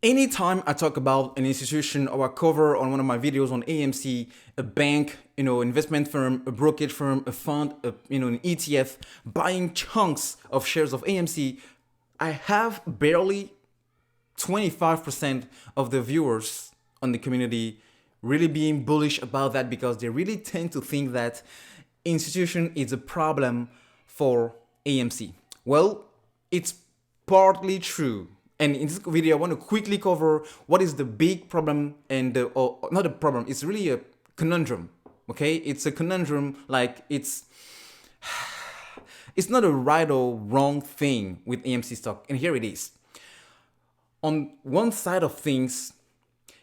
Anytime I talk about an institution or I cover on one of my videos on AMC, a bank, investment firm, a brokerage firm, a fund, an ETF, buying chunks of shares of AMC, I have barely 25% of the viewers on the community really being bullish about that because they really tend to think that institution is a problem for AMC. Well, it's partly true. And in this video, I want to quickly cover what is the big problem and or not a problem. It's really a conundrum. Okay, it's a conundrum. Like it's not a right or wrong thing with AMC stock. And here it is. On one side of things,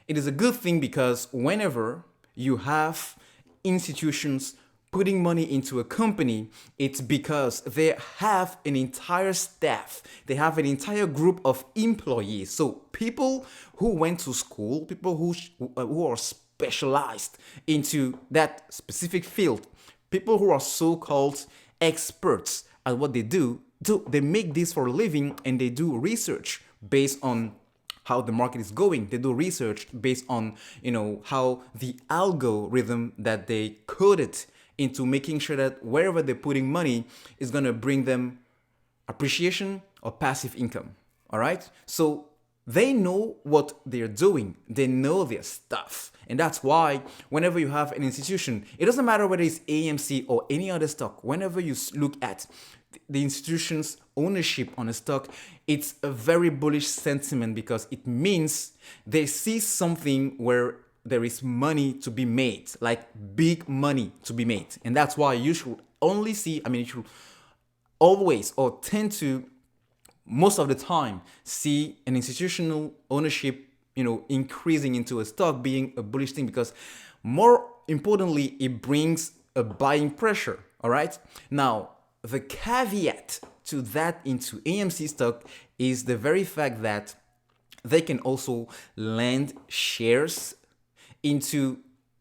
it is a good thing because whenever you have institutions putting money into a company, it's because they have an entire staff. They have an entire group of employees. So people who went to school, people who are specialized into that specific field, people who are so-called experts at what they do, they make this for a living and they do research based on how the market is going. They do research based on, how the algorithm that they coded into making sure that wherever they're putting money is going to bring them appreciation or passive income. All right. So they know what they're doing. They know their stuff. And that's why whenever you have an institution, it doesn't matter whether it's AMC or any other stock, whenever you look at the institution's ownership on a stock, it's a very bullish sentiment because it means they see something where there is money to be made, like big money to be made. And that's why you should only see, you should always or tend to most of the time see an institutional ownership, increasing into a stock being a bullish thing because more importantly, it brings a buying pressure. All right. Now, the caveat to that into AMC stock is the very fact that they can also lend shares into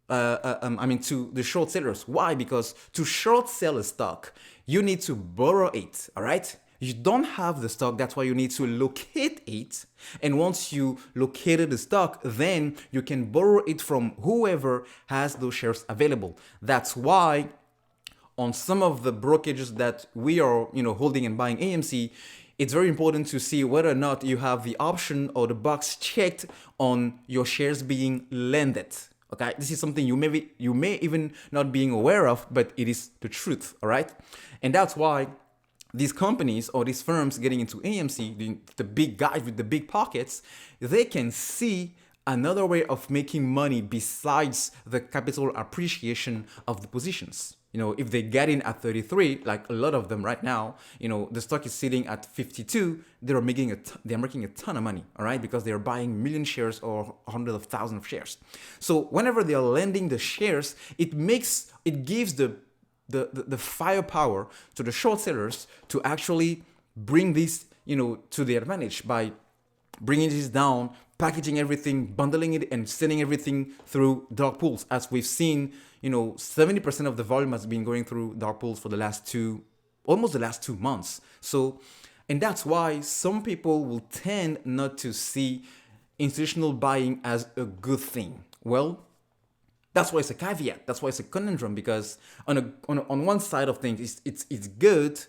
to the short sellers. Why? Because to short sell a stock, you need to borrow it. All right. You don't have the stock, that's why you need to locate it. And once you located the stock, then you can borrow it from whoever has those shares available. That's why on some of the brokerages that we are, holding and buying AMC, it's very important to see whether or not you have the option or the box checked on your shares being lended. Okay, this is something you may even not being aware of, but it is the truth. All right, and that's why these companies or these firms getting into AMC, the big guys with the big pockets, they can see another way of making money besides the capital appreciation of the positions. If they get in at 33, like a lot of them right now, the stock is sitting at 52, they're making a ton of money, all right, because they're buying million shares or hundreds of thousands of shares. So whenever they are lending the shares, it gives the firepower to the short sellers to actually bring this, to their advantage by bringing this down, packaging everything, bundling it, and sending everything through dark pools. As we've seen, 70% of the volume has been going through dark pools for almost the last 2 months. So, and that's why some people will tend not to see institutional buying as a good thing. Well, that's why it's a caveat. That's why it's a conundrum because on one side of things, it's good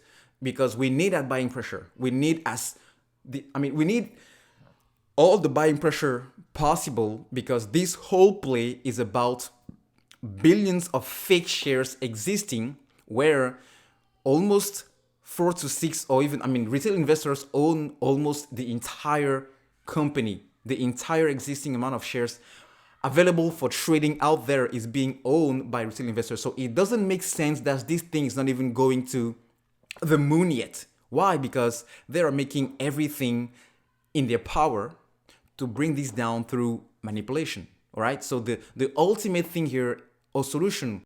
because we need that buying pressure. We need we need all the buying pressure possible because this whole play is about billions of fake shares existing where almost 4 to 6 or even retail investors own almost the entire company. The entire existing amount of shares available for trading out there is being owned by retail investors. So it doesn't make sense that this thing is not even going to the moon yet. Why? Because they are making everything in their power to bring this down through manipulation. All right. So the ultimate thing here or solution